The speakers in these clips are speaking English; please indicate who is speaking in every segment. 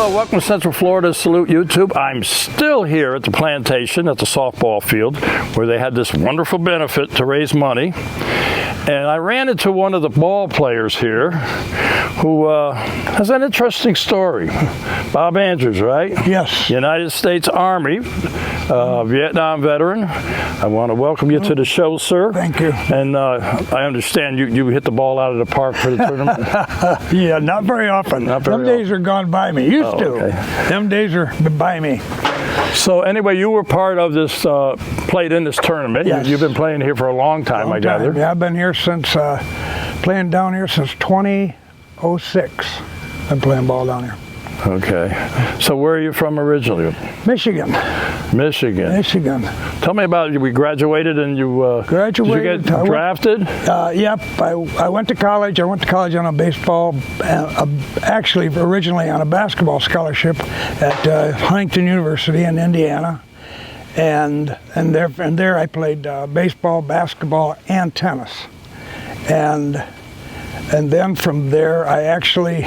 Speaker 1: Hello, welcome to Central Florida Salute YouTube. I'm still here at the plantation at the softball field where they had this wonderful benefit to raise money. And I ran into one of the ball players here who has an interesting story. Bob Andrews, right?
Speaker 2: Yes.
Speaker 1: United States Army, Vietnam veteran. I want to welcome you to the show, sir.
Speaker 2: Thank you.
Speaker 1: And I understand you hit the ball out of the park for the tournament?
Speaker 2: Yeah, not very often. Them days are gone by me. Used to.
Speaker 1: Okay.
Speaker 2: Them days are by me.
Speaker 1: So anyway, you were part of this, played in this tournament.
Speaker 2: Yes.
Speaker 1: You've been playing here for a long time, I gather.
Speaker 2: Yeah, I've been here since, playing down here since 2006. Been playing ball down here.
Speaker 1: Okay. So where are you from originally?
Speaker 2: Michigan.
Speaker 1: Michigan. Tell me about you. We graduated and you
Speaker 2: Graduated.
Speaker 1: Did you get drafted?
Speaker 2: Yep. I went to college. I went to college on a baseball, actually originally on a basketball scholarship at Huntington University in Indiana. And there I played baseball, basketball, and tennis. And then from there I actually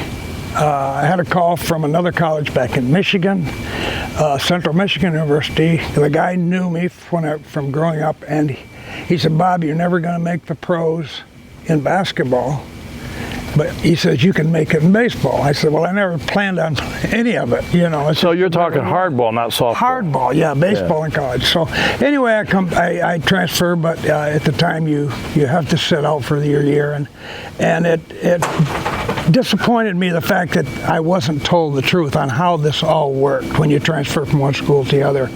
Speaker 2: I had a call from another college back in Michigan, Central Michigan University. The guy knew me from growing up, and he said, "Bob, you're never going to make the pros in basketball, but he says you can make it in baseball." I said, "Well, I never planned on any of it, you know."
Speaker 1: So you're talking hardball, not softball.
Speaker 2: Hardball, yeah, baseball in college. So anyway, I transfer, but at the time you have to sit out for your year, and it disappointed me the fact that I wasn't told the truth on how this all worked when you transfer from one school to the other.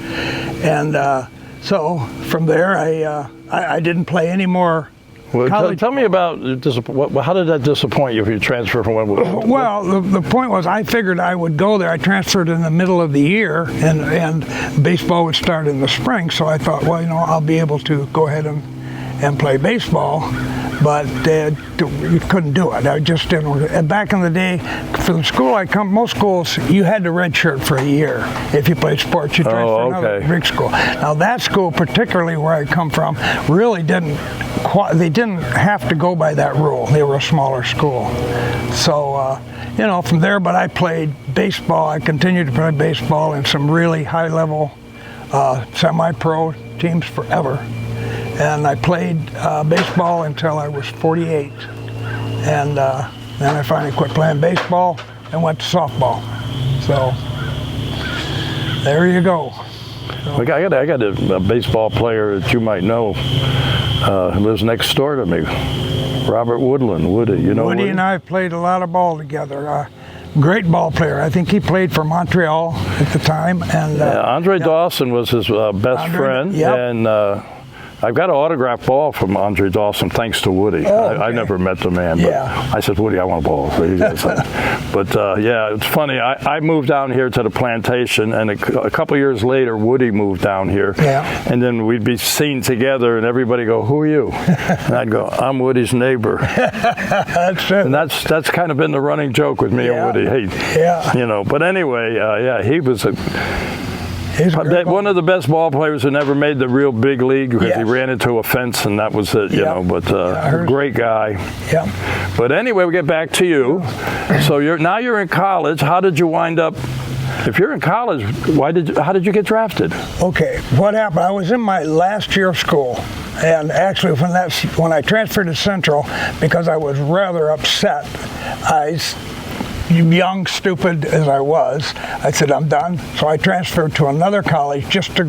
Speaker 2: And so from there, I didn't play any more.
Speaker 1: Well, tell me about how did that disappoint you if you transfer from one?
Speaker 2: Well, the point was I figured I would go there. I transferred in the middle of the year, and baseball would start in the spring. So I thought, well, you know, I'll be able to go ahead and play baseball. But you couldn't do it. I just didn't. Back in the day, for the school I come, most schools you had to redshirt for a year if you played sports. You transferred to another big school. Now that school, particularly where I come from, really didn't. They didn't have to go by that rule. They were a smaller school, so you know, from there. But I played baseball. I continued to play baseball in some really high-level, semi-pro teams forever. And I played baseball until I was 48. And then I finally quit playing baseball and went to softball. So there you go. So,
Speaker 1: I got a baseball player that you might know who lives next door to me, Robert Woodland. Woody, you know
Speaker 2: Woody and I played a lot of ball together. Great ball player. I think he played for Montreal at the time. And
Speaker 1: Andre Dawson was his best friend.
Speaker 2: Yep.
Speaker 1: And I've got an autographed ball from Andre Dawson, thanks to Woody. I never met the man, but I said, "Woody, I want a ball." So he does that. But yeah, it's funny. I moved down here to the plantation, and a couple years later, Woody moved down here.
Speaker 2: Yeah.
Speaker 1: And then we'd be seen together, and everybody go, "Who are you?" And I'd go, "I'm Woody's neighbor."
Speaker 2: That's it.
Speaker 1: And that's kind of been the running joke with me and Woody. Hey, you know. But anyway, yeah, he was one of the best ball players who never made the real big league because he ran into a fence and that was it, you know. But great guy.
Speaker 2: Yeah.
Speaker 1: But anyway, we get back to you. So now you're in college. How did you wind up? If you're in college, how did you get drafted?
Speaker 2: Okay, what happened? I was in my last year of school, and actually when I transferred to Central, because I was rather upset, young, stupid as I was, I said, "I'm done." So I transferred to another college just to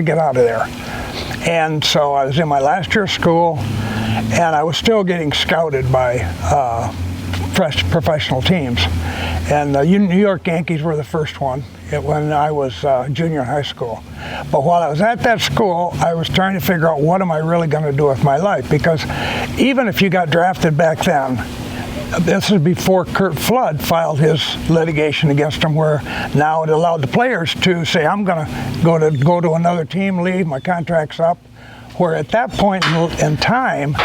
Speaker 2: get out of there. And so I was in my last year of school, and I was still getting scouted by professional teams. And the New York Yankees were the first one when I was junior in high school. But while I was at that school, I was trying to figure out what am I really going to do with my life, because even if you got drafted back then, this is before Curt Flood filed his litigation against him, where now it allowed the players to say, "I'm going to go to another team, leave, my contract's up." Where at that point in time,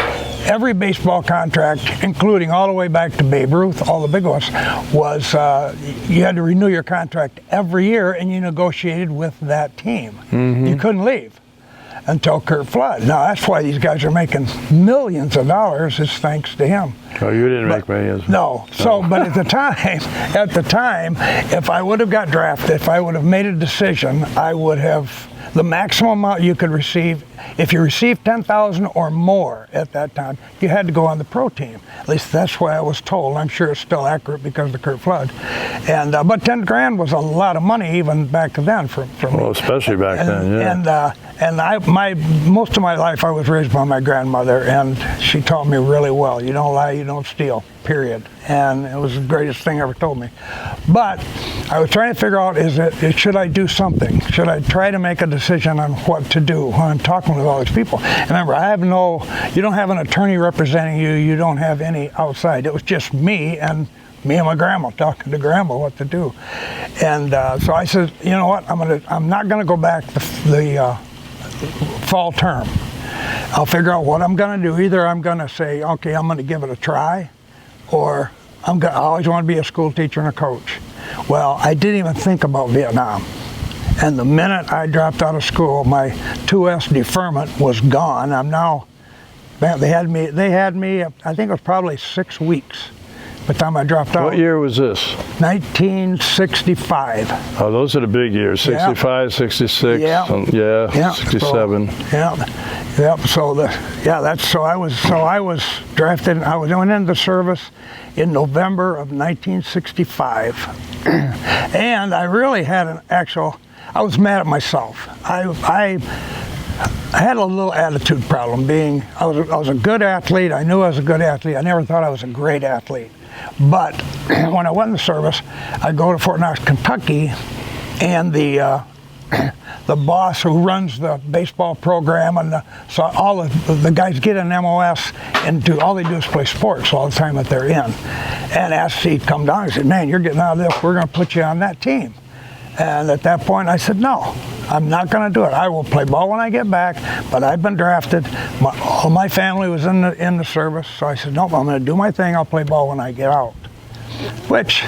Speaker 2: every baseball contract, including all the way back to Babe Ruth, all the big ones, was you had to renew your contract every year, and you negotiated with that team. Mm-hmm. You couldn't leave. until Curt Flood. Now that's why these guys are making millions of dollars. Is thanks to him.
Speaker 1: Oh, you didn't make millions.
Speaker 2: No. So, but at the time, if I would have got drafted, if I would have made a decision, I would have. The maximum amount you could receive, if you received $10,000 or more at that time, you had to go on the pro team. At least that's what I was told. I'm sure it's still accurate because of Curt Flood. And but $10,000 was a lot of money even back then for me.
Speaker 1: Well, especially back then, yeah.
Speaker 2: And most of my life I was raised by my grandmother, and she taught me really well. You don't lie, you don't steal. Period. And it was the greatest thing ever told me. But I was trying to figure out, should I do something? Should I try to make a decision on what to do when I'm talking with all these people? And remember, you don't have an attorney representing you. You don't have any outside. It was just me and my grandma talking to grandma what to do. And so I said, you know what? I'm not gonna go back the fall term. I'll figure out what I'm gonna do. Either I'm gonna say, okay, I'm gonna give it a try, or I always want to be a school teacher and a coach. Well, I didn't even think about Vietnam. And the minute I dropped out of school, my 2S deferment was gone. They had me, I think it was probably 6 weeks by the time I dropped out.
Speaker 1: What year was this?
Speaker 2: 1965.
Speaker 1: Oh, those are the big years. 65, 66,
Speaker 2: yeah.
Speaker 1: 67.
Speaker 2: So I was drafted. I went into the service in November of 1965, and I really had I was mad at myself. I had a little attitude problem. I was a good athlete. I knew I was a good athlete. I never thought I was a great athlete. But when I went in the service, I'd go to Fort Knox, Kentucky, and the boss who runs the baseball program, and so all the guys get an MOS and all they do is play sports all the time that they're in. And as he'd come down, he said, "Man, you're getting out of this. We're going to put you on that team." And at that point, I said, "No, I'm not going to do it. I will play ball when I get back, but I've been drafted. All my family was in the service, so I said, nope, I'm going to do my thing. I'll play ball when I get out." Which,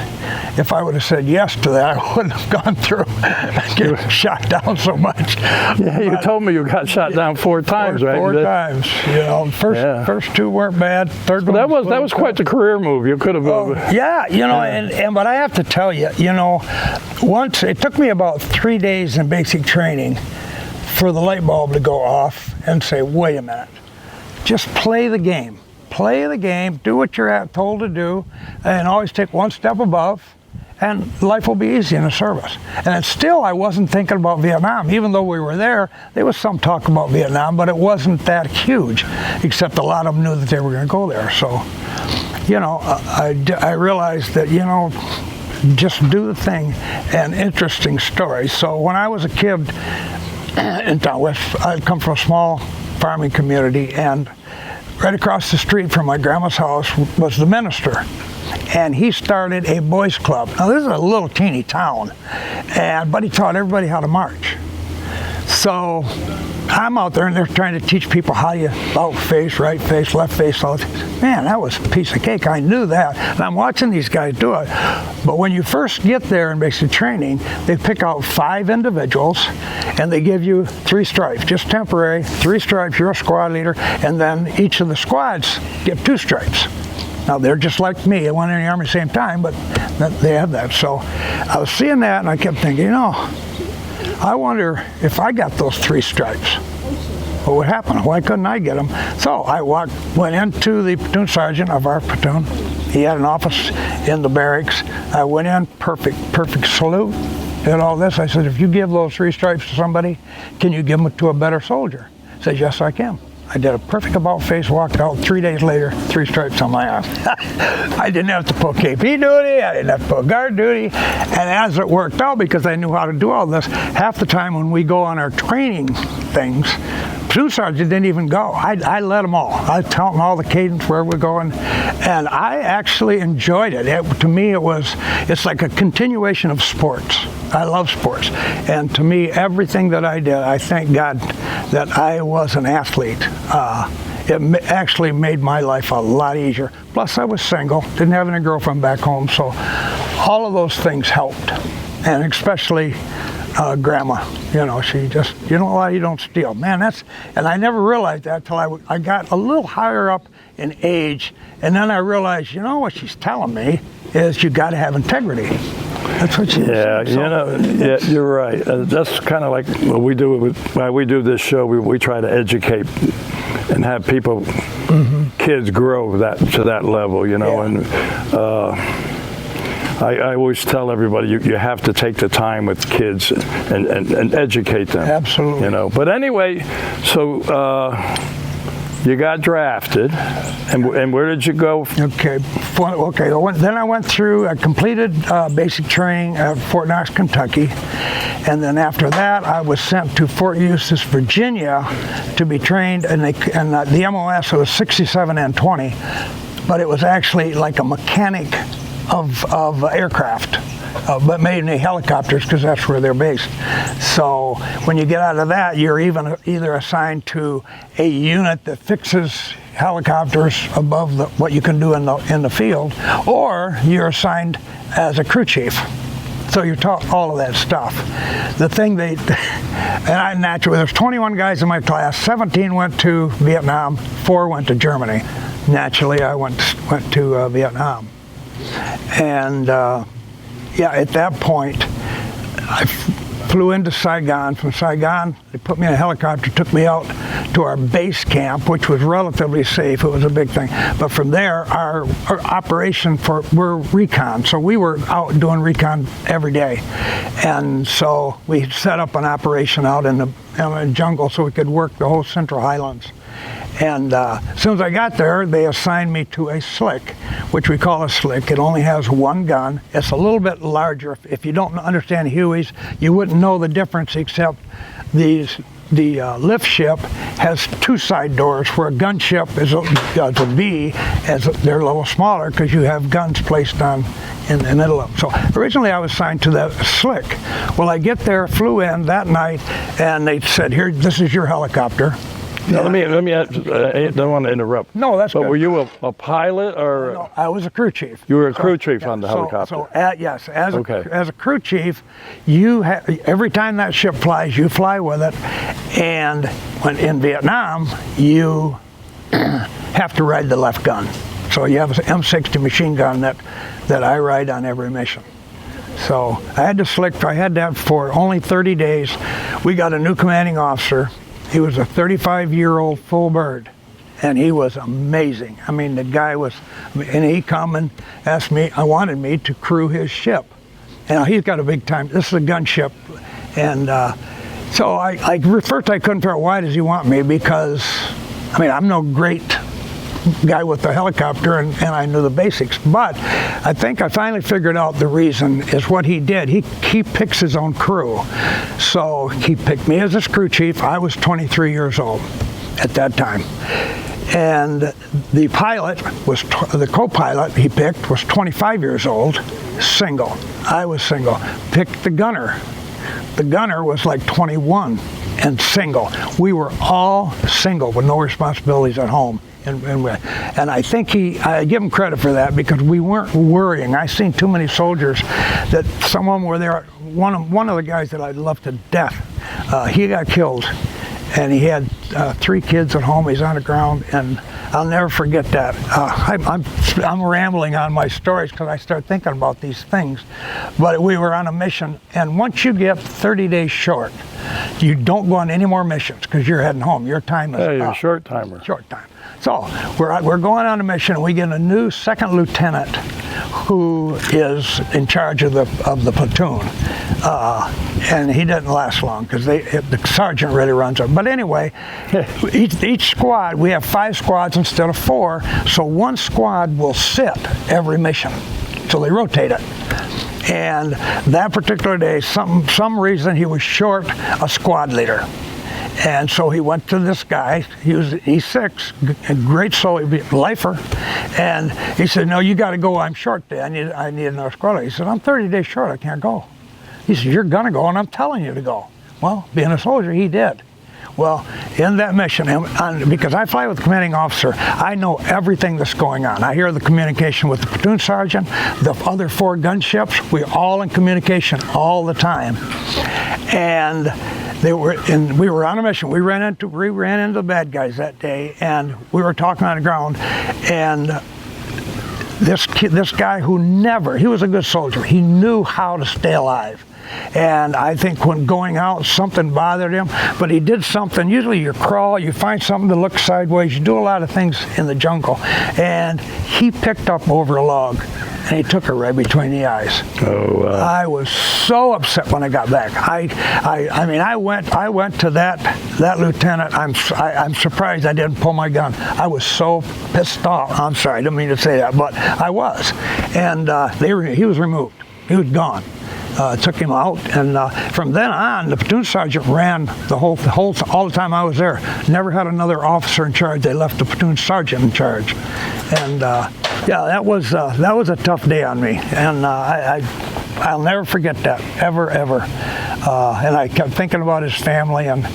Speaker 2: if I would have said yes to that, I wouldn't have gone through getting shot down so much.
Speaker 1: Yeah, you told me you got shot down 4 times, right?
Speaker 2: 4 times. First 2 weren't bad. Third one
Speaker 1: that was quite the career move. You could have.
Speaker 2: But I have to tell you, once it took me about 3 days in basic training for the light bulb to go off and say, wait a minute, just play the game. Play the game, do what you're told to do, and always take one step above, and life will be easy in the service. And still, I wasn't thinking about Vietnam. Even though we were there was some talk about Vietnam, but it wasn't that huge, except a lot of them knew that they were going to go there. So, I realized that, just do the thing. An interesting story. So when I was a kid in Town West, I'd come from a small farming community, and right across the street from my grandma's house was the minister, and he started a boys club. Now this is a little teeny town, but he taught everybody how to march. So I'm out there and they're trying to teach people how you out face, right face, left face. Man, that was a piece of cake. I knew that. And I'm watching these guys do it. But when you first get there in basic training, they pick out 5 individuals and they give you 3 stripes, just temporary, 3 stripes, you're a squad leader, and then each of the squads get 2 stripes. Now they're just like me. I went in the Army at the same time, but they have that. So I was seeing that and I kept thinking, I wonder if I got those 3 stripes, what would happen? Why couldn't I get them? So I went into the platoon sergeant of our platoon. He had an office in the barracks. I went in, perfect salute, did all this. I said, if you give those 3 stripes to somebody, can you give them to a better soldier? He said, yes, I can. I did a perfect about face, walked out. 3 days later, 3 stripes on my arm. I didn't have to pull KP duty, I didn't have to pull guard duty. And as it worked out, because I knew how to do all this, half the time when we go on our training things, platoon sergeant didn't even go. I led them all. I taught them all the cadence, where we're going. And I actually enjoyed it. To me, it's like a continuation of sports. I love sports. And to me, everything that I did, I thank God that I was an athlete. It actually made my life a lot easier. Plus, I was single, didn't have any girlfriend back home, so all of those things helped. And especially grandma. You know, she just, you know why you don't steal. Man, and I never realized that till I got a little higher up in age, and then I realized, you know, what she's telling me is you got to have integrity. That's what she
Speaker 1: Yeah,
Speaker 2: said. So,
Speaker 1: yeah, you're right. That's kind of like what we do when we do this show. We try to educate and have people, kids grow to that level, you know.
Speaker 2: Yeah.
Speaker 1: And I always tell everybody you have to take the time with kids and educate them.
Speaker 2: Absolutely.
Speaker 1: You know. But anyway, so you got drafted, and where did you go?
Speaker 2: Okay. Then I went through. I completed basic training at Fort Knox, Kentucky, and then after that, I was sent to Fort Eustis, Virginia, to be trained. And the MOS was 67 and 20, but it was actually like a mechanic of aircraft. But mainly helicopters, because that's where they're based. So when you get out of that, you're either assigned to a unit that fixes helicopters above what you can do in the field, or you're assigned as a crew chief. So you're taught all of that stuff. The thing there's 21 guys in my class. 17 went to Vietnam. 4 went to Germany. Naturally, I went to Vietnam, and. Yeah, at that point, I flew into Saigon. From Saigon, they put me in a helicopter, took me out to our base camp, which was relatively safe. It was a big thing. But from there, our operation we're recon. So we were out doing recon every day. And so we set up an operation out in the jungle so we could work the whole Central Highlands. And as soon as I got there, they assigned me to a slick, which we call a slick. It only has one gun. It's a little bit larger. If you don't understand Hueys, you wouldn't know the difference, except the lift ship has 2 side doors, where a gunship is a B, as they're a little smaller because you have guns placed in the middle of them. So originally I was assigned to the slick. Well, I get there, flew in that night, and they said, "Here, this is your helicopter."
Speaker 1: Now, let me ask, I don't want to interrupt.
Speaker 2: No, that's
Speaker 1: But
Speaker 2: good.
Speaker 1: were you a pilot or?
Speaker 2: No, I was a crew chief.
Speaker 1: You were a crew chief on the helicopter.
Speaker 2: Yes, as
Speaker 1: Okay.
Speaker 2: as a crew chief, every time that ship flies, you fly with it, and when in Vietnam, you have to ride the left gun. So you have an M60 machine gun that I ride on every mission. So I had that for only 30 days. We got a new commanding officer. He was a 35-year-old full bird, and he was amazing. I mean, the guy was, and he come and asked me, wanted me to crew his ship. And he's got a big time, this is a gunship. And so first I couldn't figure out, why does he want me? Because, I mean, I'm no great guy with the helicopter, and I knew the basics. But I think I finally figured out the reason is what he did. He picks his own crew. So he picked me as his crew chief. I was 23 years old at that time. And the pilot was, the co-pilot he picked was 25 years old, single. I was single. Picked the gunner. The gunner was like 21 and single. We were all single with no responsibilities at home. And I think I give him credit for that, because we weren't worrying. I seen too many soldiers that some of them were there. One of the guys that I loved to death, he got killed, and he had 3 kids at home. He's on the ground, and I'll never forget that. I'm rambling on my stories because I start thinking about these things. But we were on a mission, and once you get 30 days short, you don't go on any more missions because you're heading home. Your time is
Speaker 1: You're a
Speaker 2: up.
Speaker 1: short timer.
Speaker 2: Short time. So we're going on a mission, and we get a new second lieutenant who is in charge of the platoon, and he doesn't last long because the sergeant really runs it. But anyway, each squad, we have 5 squads instead of 4, so one squad will sit every mission, so they rotate it. And that particular day, some reason he was short a squad leader. And so he went to this guy, he was E6, a great soul, lifer, and he said, "No, you got to go, I'm short today, I need another squad leader." He said, "I'm 30 days short, I can't go." He said, "You're going to go, and I'm telling you to go." Well, being a soldier, he did. Well, in that mission, because I fly with the commanding officer, I know everything that's going on. I hear the communication with the platoon sergeant, the other 4 gunships. We're all in communication all the time. And we were on a mission. We ran into the bad guys that day, and we were talking on the ground. And this guy he was a good soldier. He knew how to stay alive. And I think when going out, something bothered him, but he did something. Usually you crawl, you find something to look sideways, you do a lot of things in the jungle. And he picked up over a log, and he took her right between the eyes.
Speaker 1: Oh,
Speaker 2: I was so upset when I got back. I mean, I went to that lieutenant. I'm surprised I didn't pull my gun. I was so pissed off. I'm sorry, I didn't mean to say that, but I was. And he was removed. He was gone. Took him out, and from then on, the platoon sergeant ran all the time I was there. Never had another officer in charge. They left the platoon sergeant in charge, and yeah, that was a tough day on me, and I'll never forget that ever. And I kept thinking about his family, and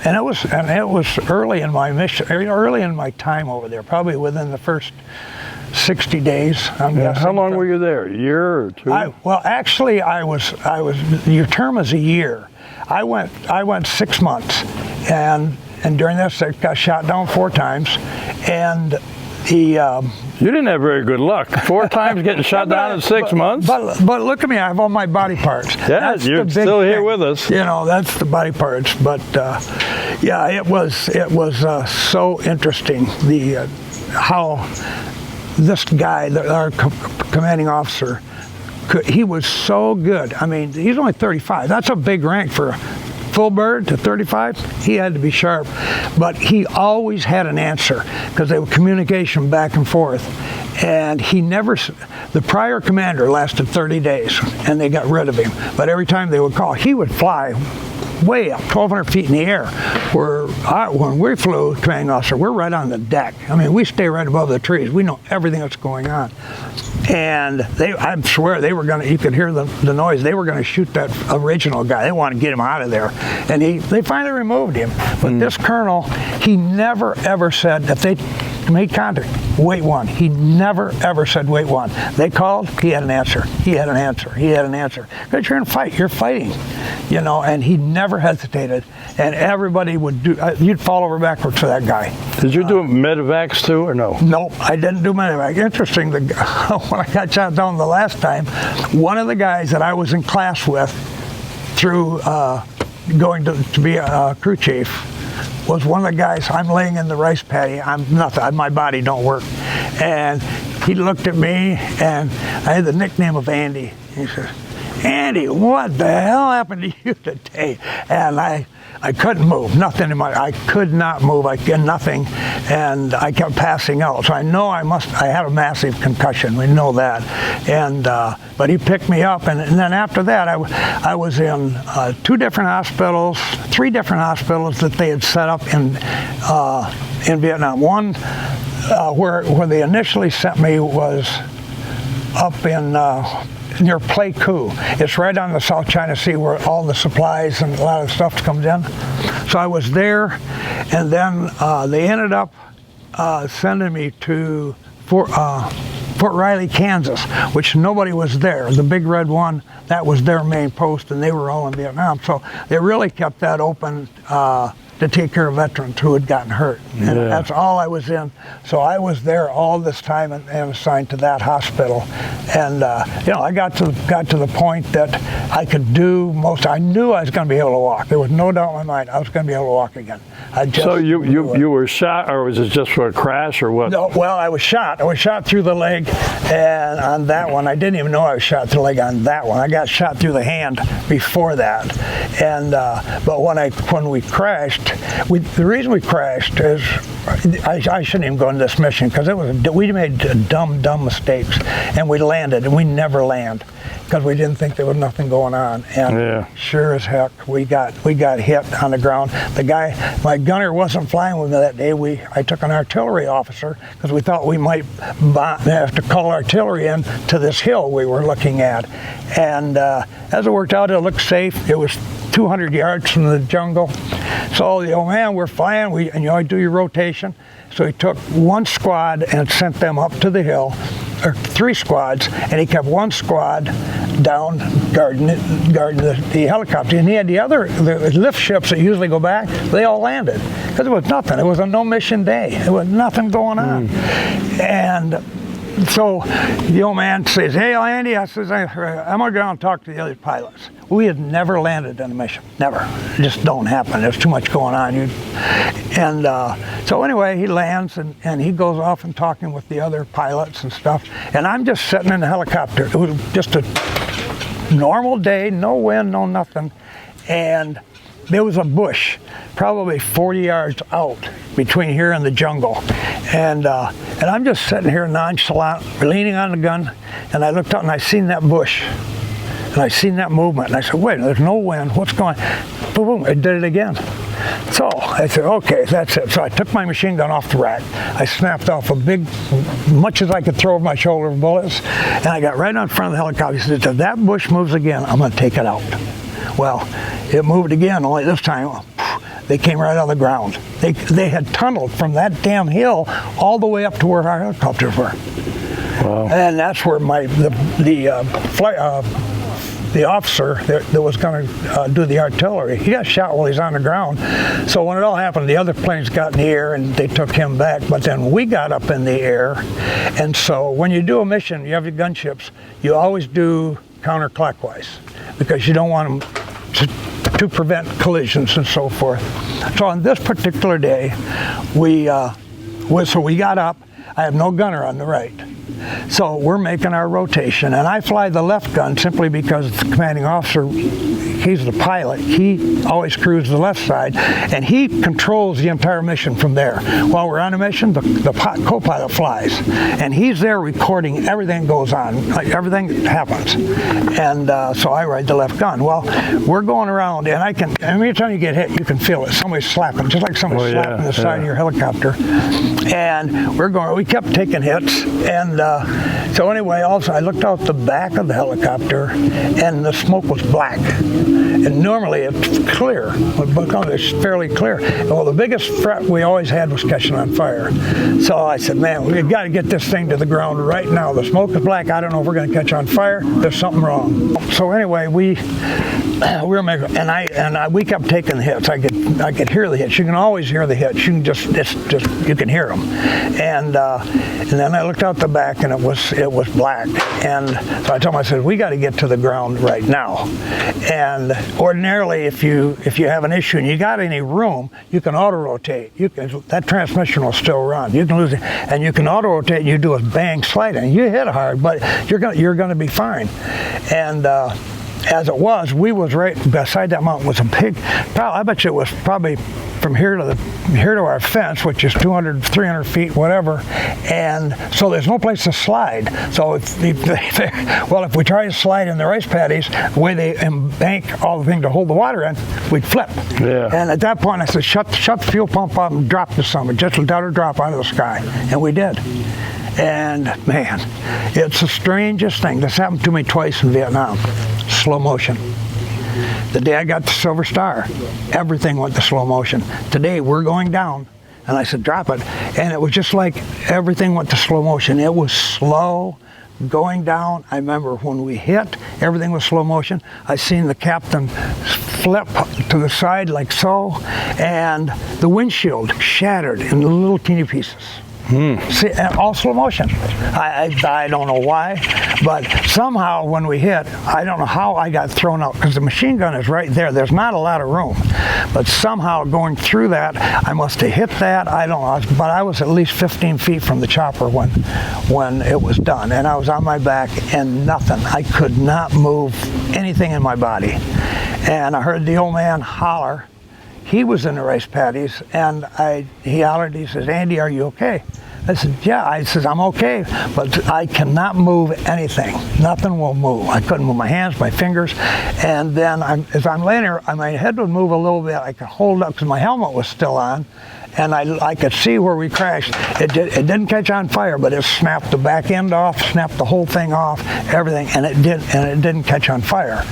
Speaker 2: it was early in my mission, early in my time over there, probably within the first 60 days.
Speaker 1: How long were you there? A year or 2?
Speaker 2: Well, actually, I was. Your term is a year. I went 6 months, and during this, I got shot down 4 times, and
Speaker 1: You didn't have very good luck. 4 times getting shot down in 6 months.
Speaker 2: But look at me, I have all my body parts.
Speaker 1: Yeah, you're still here with us.
Speaker 2: You know, that's the body parts. But yeah, it was so interesting how this guy, our commanding officer, he was so good. I mean, he's only 35. That's a big rank for a full bird to 35. He had to be sharp, but he always had an answer because they were communication back and forth. And the prior commander lasted 30 days and they got rid of him. But every time they would call, he would fly way up, 1,200 feet in the air. When we flew, commanding officer, we're right on the deck. I mean, we stay right above the trees. We know everything that's going on. And I swear they were you could hear the noise. They were going to shoot that original guy. They wanted to get him out of there. And they finally removed him. But this colonel, he never ever said, if they made contact, wait 1. He never ever said wait 1. They called, he had an answer. He had an answer. He had an answer. Because you're in a fight. You're fighting. You know, and he never hesitated. And everybody would you'd fall over backwards for that guy.
Speaker 1: Did you do medevacs too, or no?
Speaker 2: No, I didn't do medevac. Interesting, when I got shot down the last time, one of the guys that I was in class with through going to be a crew chief was one of the guys. I'm laying in the rice paddy. I'm nothing. My body don't work. And he looked at me, and I had the nickname of Andy. He said, "Andy, what the hell happened to you today?" And I couldn't move. Nothing I could not move. I did nothing, and I kept passing out. So I know I had a massive concussion. We know that. And but he picked me up, and then after that, I was in 2 different hospitals, 3 different hospitals that they had set up in Vietnam. One where they initially sent me was up in near Pleiku. It's right on the South China Sea where all the supplies and a lot of stuff comes in. So I was there, and then they ended up sending me to Fort Riley, Kansas, which nobody was there. The Big Red One, that was their main post, and they were all in Vietnam. So they really kept that open to take care of veterans who had gotten hurt. And that's all I was in. So I was there all this time and assigned to that hospital. And you know, I got to the point that I could do most. I knew I was going to be able to walk. There was no doubt in my mind I was going to be able to walk again.
Speaker 1: So you were shot, or was it just for a crash, or what?
Speaker 2: No, well, I was shot. I was shot through the leg, and on that one, I didn't even know I was shot through the leg on that one. I got shot through the hand before that. And but when we crashed, the reason we crashed is I shouldn't even go on this mission because we made dumb mistakes, and we landed, and we never land because we didn't think there was nothing going on. And sure as heck, we got hit on the ground. The guy, my gunner, wasn't flying with me that day. I took an artillery officer because we thought we might have to call artillery in to this hill we were looking at. And as it worked out, it looked safe. It was 200 yards from the jungle. So the old man, we're flying, and you always do your rotation. So he took one squad and sent them up to the hill, or 3 squads, and he kept one squad down guarding the helicopter. And he had the lift ships that usually go back, they all landed. Because it was nothing. It was a no-mission day. There was nothing going on. And so the old man says, "Hey, Andy," I says, "I'm going to go down and talk to the other pilots." We had never landed on a mission. Never. It just don't happen. There's too much going on. So anyway, he lands and he goes off and talking with the other pilots and stuff. And I'm just sitting in the helicopter. It was just a normal day, no wind, no nothing. And there was a bush probably 40 yards out between here and the jungle. And I'm just sitting here nonchalant, leaning on the gun, and I looked out and I seen that bush. And I seen that movement. And I said, wait, there's no wind. What's going on? Boom, it did it again. So I said, okay, that's it. So I took my machine gun off the rack. I snapped off much as I could throw over my shoulder of bullets, and I got right in front of the helicopter. He said, if that bush moves again, I'm going to take it out. Well, it moved again, only this time they came right out of the ground. They had tunneled from that damn hill all the way up to where our helicopters were. Wow. And that's where the officer that was going to do the artillery, he got shot while he's on the ground. So when it all happened, the other planes got in the air and they took him back. But then we got up in the air. And so when you do a mission, you have your gunships, you always do counterclockwise because you don't want them to prevent collisions and so forth. So on this particular day, we got up. I have no gunner on the right. So we're making our rotation, and I fly the left gun simply because the commanding officer, he's the pilot. He always crews the left side, and he controls the entire mission from there. While we're on a mission, the co-pilot flies, and he's there recording everything that goes on, like everything that happens. And so I ride the left gun. Well, we're going around, and every time you get hit, you can feel it. Somebody's slapping, just like somebody's slapping the side of your helicopter. And we kept taking hits, and so anyway, also I looked out the back of the helicopter, and the smoke was black. And normally it's clear, but it's fairly clear. Well, the biggest threat we always had was catching on fire. So I said, man, we've got to get this thing to the ground right now. The smoke is black. I don't know if we're going to catch on fire. There's something wrong. So anyway, we were making, we kept taking the hits. I could hear the hits. You can always hear the hits. You can you can hear them. And then I looked out the back, and it was black. And so I told him, I said, we got to get to the ground right now. And ordinarily, if you have an issue and you got any room, you can auto-rotate. That transmission will still run. You can lose it, and you can auto-rotate, and you do a bang sliding. You hit hard, but you're going to be fine. And as it was, we was right beside that mountain was a big, I bet you it was probably from here to our fence, which is 200, 300 feet, whatever. And so there's no place to slide. So if we try to slide in the rice paddies, the way they embank all the thing to hold the water in, we'd flip.
Speaker 1: Yeah.
Speaker 2: And at that point, I said, shut the fuel pump off and drop the summer. Just let her drop out of the sky. And we did. And man, it's the strangest thing. This happened to me twice in Vietnam. Slow motion. The day I got the Silver Star, everything went to slow motion. Today we're going down, and I said drop it, and it was just like everything went to slow motion. It was slow going down. I remember when we hit, everything was slow motion. I seen the captain flip to the side like so, and the windshield shattered in little teeny pieces. See, all slow motion. I don't know why, but somehow when we hit, I don't know how I got thrown out because the machine gun is right there. There's not a lot of room, but somehow going through that, I must have hit that. I don't know, but I was at least 15 feet from the chopper when it was done, and I was on my back and nothing. I could not move anything in my body, and I heard the old man holler. He was in the rice paddies, and he hollered, he says, Andy, are you okay? I said, yeah. I says, I'm okay, but I cannot move anything. Nothing will move. I couldn't move my hands, my fingers, and then as I'm laying there, my head would move a little bit. I could hold up because my helmet was still on, and I could see where we crashed. It didn't catch on fire, but it snapped the back end off, snapped the whole thing off, everything, and it didn't catch on fire.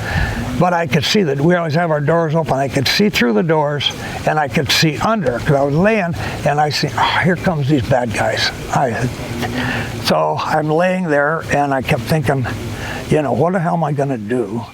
Speaker 2: But I could see that we always have our doors open. I could see through the doors, and I could see under, because I was laying, and I see, oh, here comes these bad guys. So I'm laying there, and I kept thinking, you know, what the hell am I going to do?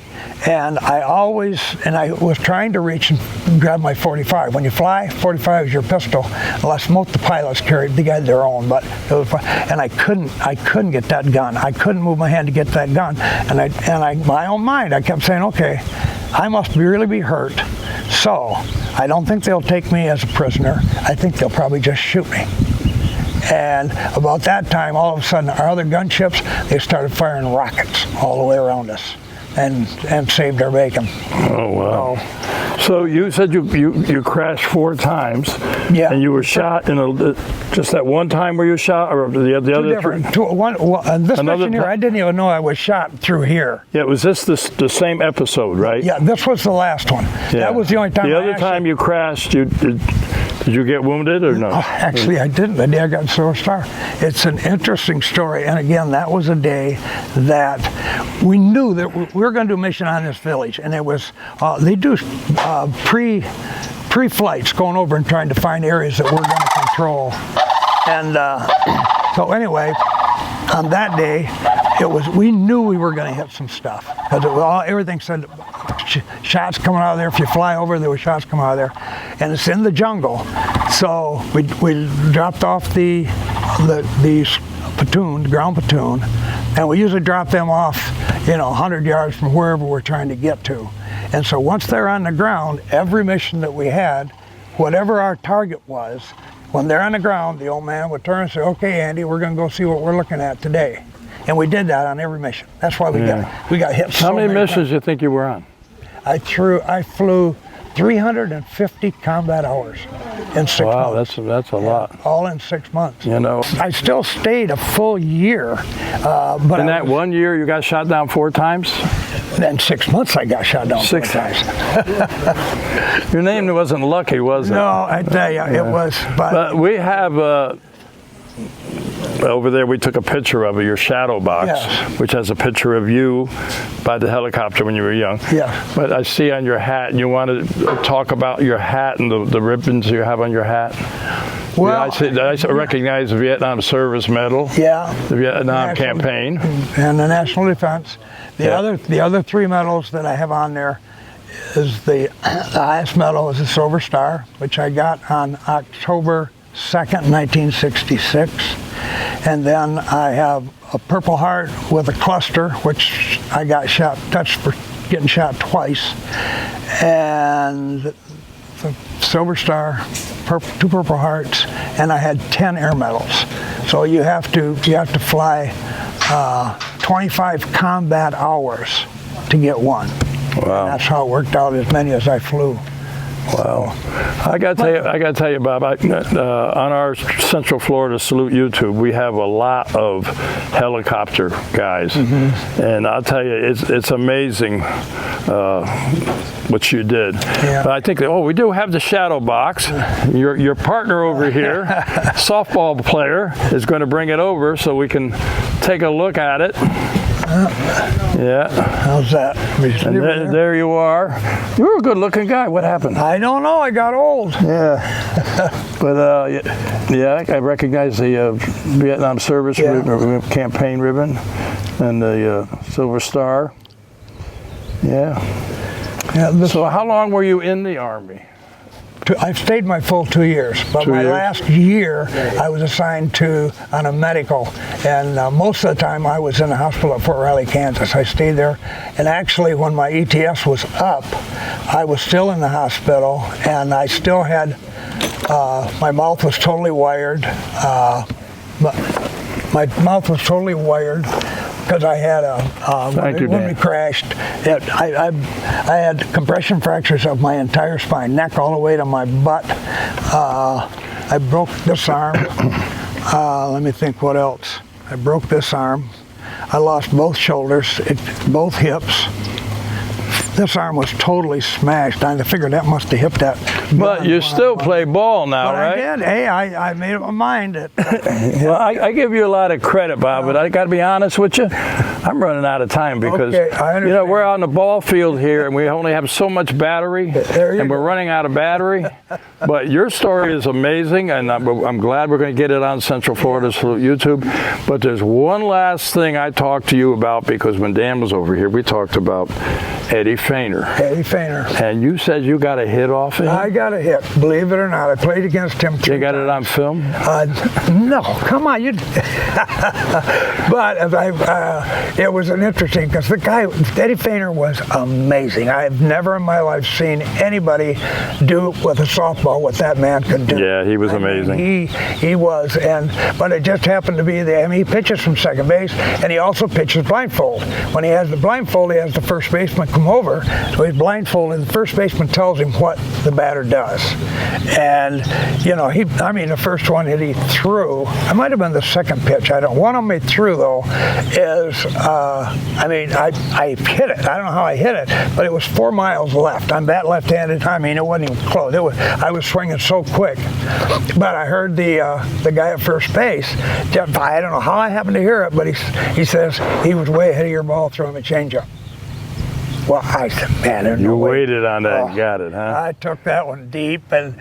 Speaker 2: And I was trying to reach and grab my 45. When you fly, 45 is your pistol, unless most of the pilots carried, they had their own. But it was, and I couldn't get that gun. I couldn't move my hand to get that gun. And my own mind, I kept saying, okay, I must really be hurt. So I don't think they'll take me as a prisoner. I think they'll probably just shoot me. And about that time, all of a sudden, our other gunships, they started firing rockets all the way around us. And saved our bacon.
Speaker 1: Oh, wow. So you said you crashed 4 times.
Speaker 2: Yeah.
Speaker 1: And you were shot in just that one time where you shot, or the other three?
Speaker 2: This mission here, I didn't even know I was shot through here.
Speaker 1: Yeah, was this the same episode, right?
Speaker 2: Yeah, this was the last one. Yeah. That was the only time.
Speaker 1: The other time you crashed, did you get wounded or no?
Speaker 2: Oh, actually, I didn't. The day I got Silver Star. It's an interesting story. And again, that was a day that we knew that we were going to do a mission on this village. And it was, they do pre-flights going over and trying to find areas that we're going to control. And so anyway, on that day, we knew we were going to hit some stuff. Because everything said shots coming out of there. If you fly over, there were shots coming out of there. And it's in the jungle. So we dropped off the platoon, the ground platoon, and we usually drop them off, 100 yards from wherever we're trying to get to. And so once they're on the ground, every mission that we had, whatever our target was, when they're on the ground, the old man would turn and say, okay, Andy, we're going to go see what we're looking at today. And we did that on every mission. That's why we got hit.
Speaker 1: How many missions do you think you were on?
Speaker 2: I flew 350 combat hours in 6 months.
Speaker 1: Wow, that's a lot.
Speaker 2: All in 6 months. I still stayed a full year. But
Speaker 1: in that 1 year, you got shot down 4 times?
Speaker 2: In 6 months, I got shot down
Speaker 1: 6 times. Your name wasn't lucky, was it?
Speaker 2: No, I tell you, it was.
Speaker 1: But we have over there, we took a picture of your shadow box, which has a picture of you by the helicopter when you were young.
Speaker 2: Yeah.
Speaker 1: But I see on your hat, and you want to talk about your hat and the ribbons you have on your hat.
Speaker 2: Well,
Speaker 1: I recognize the Vietnam Service Medal.
Speaker 2: Yeah.
Speaker 1: The Vietnam Campaign.
Speaker 2: And the National Defense. The other 3 medals that I have on there is the highest medal is the Silver Star, which I got on October 2nd, 1966. And then I have a Purple Heart with a cluster, which I got touched for getting shot twice. And the Silver Star, 2 Purple Hearts, and I had 10 air medals. So you have to fly 25 combat hours to get one.
Speaker 1: Wow.
Speaker 2: And that's how it worked out, as many as I flew.
Speaker 1: Wow. I got to tell you, Bob, on our Central Florida Salute YouTube, we have a lot of helicopter guys. Mm-hmm. And I'll tell you, it's amazing what you did.
Speaker 2: Yeah.
Speaker 1: But I think, we do have the shadow box. Your partner over here, softball player, is going to bring it over so we can take a look at it. Yeah.
Speaker 2: How's that?
Speaker 1: And there you are. You were a good-looking guy. What happened?
Speaker 2: I don't know. I got old.
Speaker 1: Yeah. But, I recognize the Vietnam Service Campaign ribbon and the Silver Star. Yeah. So how long were you in the Army?
Speaker 2: I've stayed my full 2 years, but my last year I was assigned on a medical, and most of the time I was in the hospital at Fort Riley, Kansas. I stayed there, and actually when my ETS was up, I was still in the hospital, and I still had, my mouth was totally wired. My mouth was totally wired because I had when we crashed, I had compression fractures of my entire spine, neck all the way to my butt. I broke this arm. Let me think what else. I broke this arm. I lost both shoulders, both hips. This arm was totally smashed. I figured that must have hit that
Speaker 1: But you still play ball now,
Speaker 2: But
Speaker 1: right?
Speaker 2: I did. Hey, I made up my mind that
Speaker 1: Well, I give you a lot of credit, Bob, but I got to be honest with you. I'm running out of time because
Speaker 2: Okay, I understand.
Speaker 1: we're on the ball field here and we only have so much battery,
Speaker 2: There you
Speaker 1: and we're
Speaker 2: go.
Speaker 1: running out of battery. But your story is amazing, and I'm glad we're going to get it on Central Florida Salute YouTube. But there's one last thing I talked to you about, because when Dan was over here, we talked about Eddie Feiner.
Speaker 2: Eddie Feiner.
Speaker 1: And you said you got a hit off of him?
Speaker 2: I got a hit, believe it or not. I played against him 3
Speaker 1: You got it on film?
Speaker 2: No, come on, you. But as it was an interesting, because the guy Eddie Feiner was amazing. I've never in my life seen anybody do with a softball what that man could do.
Speaker 1: Yeah, he was amazing.
Speaker 2: He was, but it just happened to be he pitches from second base, and he also pitches blindfold. When he has the blindfold, he has the first baseman come over, so he's blindfolded. The first baseman tells him what the batter does, and the first one that he threw, it might have been the second pitch. One of them he threw though is, I hit it. I don't know how I hit it, but it was 4 miles left. I'm bat left-handed. It wasn't even close. I was swinging so quick, but I heard the guy at first base. I don't know how I happened to hear it, but he says he was way ahead of your ball throwing a changeup. Well, I said, man, there's
Speaker 1: You
Speaker 2: no way.
Speaker 1: waited on that and got it, huh?
Speaker 2: I took that one deep, and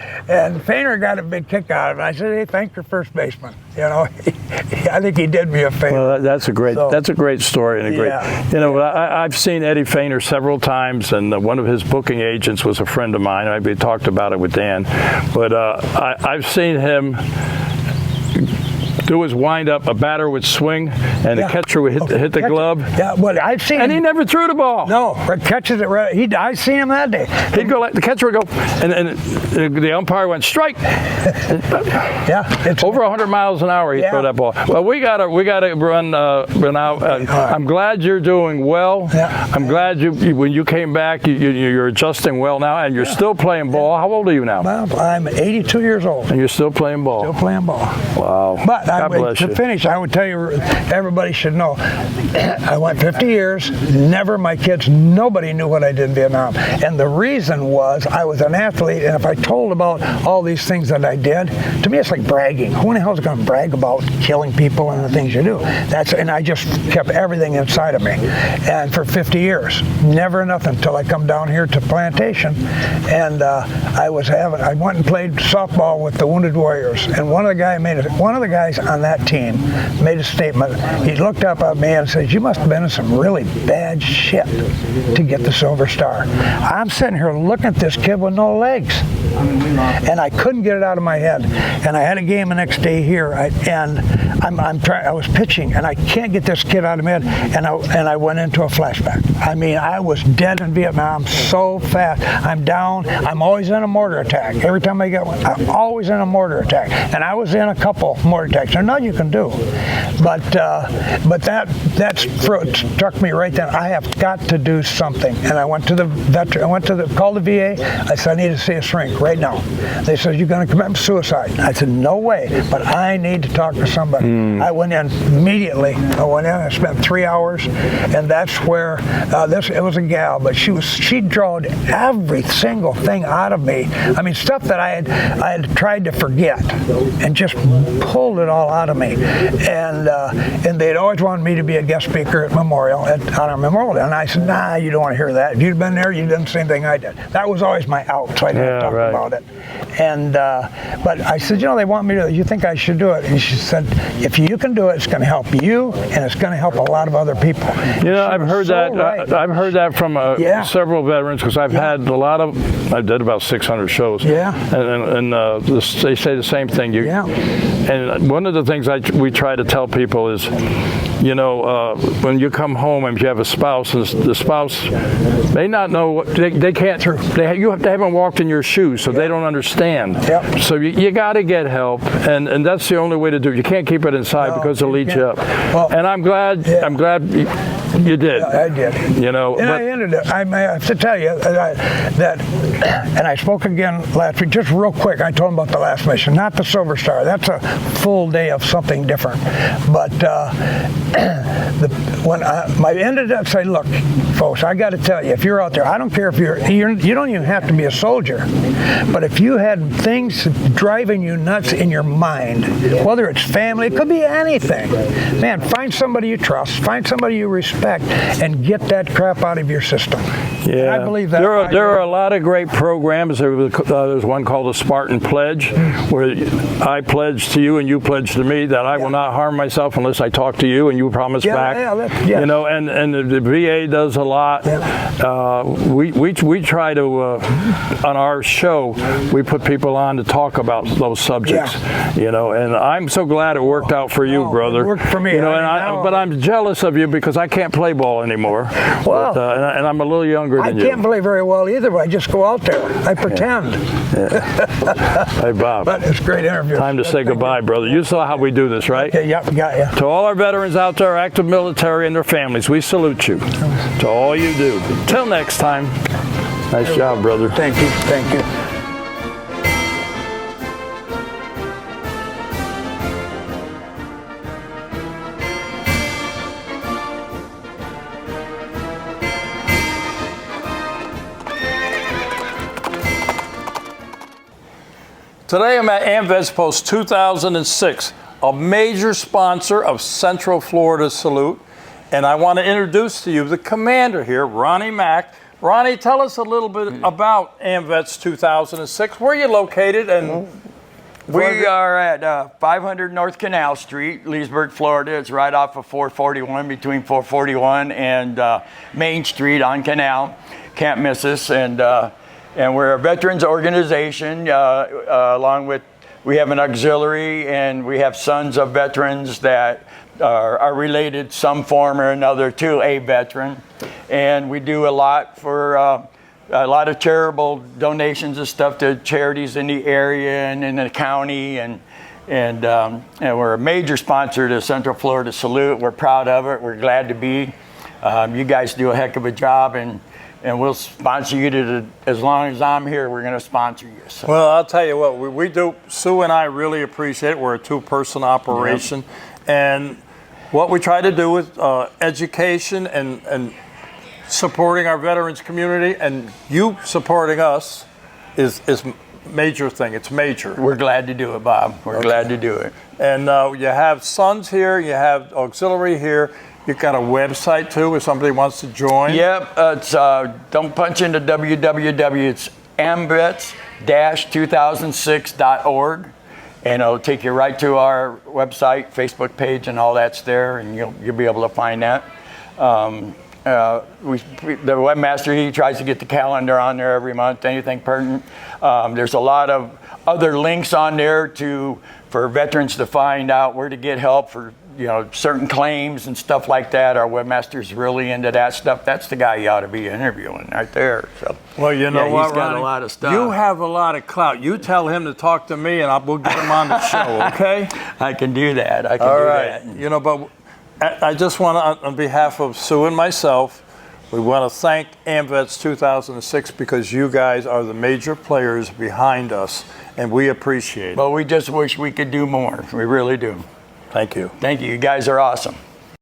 Speaker 2: Feiner got a big kick out of it. I said, hey, thank your first baseman. I think he did me a favor.
Speaker 1: Well, that's a great story, and I've seen Eddie Feiner several times, and one of his booking agents was a friend of mine. We talked about it with Dan, but I've seen him do his wind-up. A batter would swing, and the catcher would hit the glove.
Speaker 2: Yeah, well, I've seen
Speaker 1: And
Speaker 2: him.
Speaker 1: he never threw the ball.
Speaker 2: No, but catches it right. I seen him that day.
Speaker 1: He'd go like the catcher would go, and the umpire went strike.
Speaker 2: Yeah, it's
Speaker 1: Over 100 miles an hour he'd throw that ball. Well, we gotta run out. I'm glad you're doing well.
Speaker 2: Yeah.
Speaker 1: I'm glad when you came back, you're adjusting well now, and you're still playing ball. How old are you now?
Speaker 2: Well, I'm 82 years old.
Speaker 1: And you're still playing ball.
Speaker 2: Still playing ball.
Speaker 1: Wow.
Speaker 2: But
Speaker 1: God bless
Speaker 2: to
Speaker 1: you.
Speaker 2: finish, I would tell you, everybody should know, I went 50 years, my kids, nobody knew what I did in Vietnam. And the reason was I was an athlete, and if I told about all these things that I did, to me it's like bragging. Who in the hell is going to brag about killing people and the things you do? And I just kept everything inside of me. And for 50 years, never nothing until I come down here to Plantation, and I went and played softball with the Wounded Warriors, and one of the guys on that team made a statement. He looked up at me and said, "You must have been in some really bad shit to get the Silver Star." I'm sitting here looking at this kid with no legs, and I couldn't get it out of my head. And I had a game the next day here, I was pitching, and I can't get this kid out of my head, and I went into a flashback. I was dead in Vietnam so fast. I'm down. I'm always in a mortar attack. Every time I get one, I'm always in a mortar attack, and I was in a couple mortar attacks. There's nothing you can do, but that struck me right then. I have got to do something, and I went to called the VA. I said, I need to see a shrink right now. They said, you're going to commit suicide. I said, no way, but I need to talk to somebody. I went in immediately. I spent 3 hours, and that's where it was a gal, but she drawed every single thing out of me. Stuff that I had tried to forget, and just pulled it all out of me. And they'd always wanted me to be a guest speaker at on our memorial. And I said, nah, you don't want to hear that. If you'd been there, you'd done the same thing I did. That was always my out, so I didn't talk about it. And but I said, they want me to. You think I should do it? And she said, if you can do it, it's going to help you, and it's going to help a lot of other people.
Speaker 1: I've heard that. Right. I've heard that from several veterans, because I've had I did about 600 shows.
Speaker 2: Yeah.
Speaker 1: And they say the same thing. And one of the things we try to tell people is, when you come home and you have a spouse, and the spouse may not know what they can't. They haven't walked in your shoes, so they don't understand.
Speaker 2: Yep.
Speaker 1: So you got to get help, and that's the only way to do it. You can't keep it inside because it'll eat you up.
Speaker 2: Well,
Speaker 1: and I'm glad You did.
Speaker 2: I did.
Speaker 1: You know,
Speaker 2: And
Speaker 1: but
Speaker 2: I ended it. I have to tell you that, and I spoke again last week, just real quick. I told them about the last mission, not the Silver Star. That's a full day of something different. But when I ended up saying, look, folks, I got to tell you, if you're out there, I don't care if you don't even have to be a soldier, but if you had things driving you nuts in your mind, whether it's family, it could be anything, man, find somebody you trust, find somebody you respect, and get that crap out of your system.
Speaker 1: yeah,
Speaker 2: And I believe that.
Speaker 1: there are a lot of great programs. There's one called the Spartan Pledge, where I pledge to you and you pledge to me that I will not harm myself unless I talk to you and you promise back.
Speaker 2: Yeah.
Speaker 1: You know, and the VA does a lot.
Speaker 2: Yeah.
Speaker 1: We try to on our show we put people on to talk about those subjects.
Speaker 2: Yeah.
Speaker 1: You know, and I'm so glad it worked out for you, brother.
Speaker 2: It worked for me.
Speaker 1: You know, but I'm jealous of you because I can't play ball anymore.
Speaker 2: Well,
Speaker 1: and I'm a little younger
Speaker 2: I
Speaker 1: than you.
Speaker 2: can't play very well either, but I just go out there. I pretend.
Speaker 1: Hey, Bob.
Speaker 2: But it's a great interview.
Speaker 1: Time to say goodbye, brother. You saw how we do this, right?
Speaker 2: Okay, yep, got you.
Speaker 1: To all our veterans out there, active military and their families, we salute you. To all you do. Till next time. Nice job, brother.
Speaker 2: Thank you. Thank you.
Speaker 1: Today I'm at AMVETS Post 2006, a major sponsor of Central Florida Salute. And I want to introduce to you the commander here, Ronnie Mack. Ronnie, tell us a little bit about AMVETS 2006. Where are you located? And
Speaker 3: we are at 500 North Canal Street, Leesburg, Florida. It's right off of 441, between 441 and Main Street on Canal. Can't miss us. And we're a veterans organization, along with, we have an auxiliary and we have sons of veterans that are related some form or another to a veteran. And we do a lot for a lot of charitable donations and stuff to charities in the area and in the county. And we're a major sponsor to Central Florida Salute. We're proud of it. We're glad to be. You guys do a heck of a job, and we'll sponsor you as long as I'm here. We're going to sponsor you. So.
Speaker 1: well, I'll tell you what, we do. Sue and I really appreciate it. We're a two-person operation. Yep. And what we try to do with education and supporting our veterans community, and you supporting us is major thing. It's major.
Speaker 3: We're glad to do it, Bob. We're glad to do it.
Speaker 1: And you have sons here, you have auxiliary here. You've got a website too if somebody wants to join.
Speaker 3: Yep, it's don't punch into www. It's amvets-2006.org, and it'll take you right to our website, Facebook page, and all that's there, and you'll be able to find that. The webmaster, he tries to get the calendar on there every month, anything pertinent. There's a lot of other links on there for veterans to find out where to get help for certain claims and stuff like that. Our webmaster's really into that stuff. That's the guy you ought to be interviewing right there. So,
Speaker 1: well, you know what,
Speaker 3: he's got
Speaker 1: Ronnie?
Speaker 3: a lot of stuff.
Speaker 1: You have a lot of clout. You tell him to talk to me, and we'll get him on the show. Okay?
Speaker 3: I can do that.
Speaker 1: All right. But I just want to, on behalf of Sue and myself, we want to thank AMVETS 2006 because you guys are the major players behind us, and we appreciate it.
Speaker 3: But we just wish we could do more. We really do.
Speaker 1: Thank you.
Speaker 3: Thank you. You guys are awesome.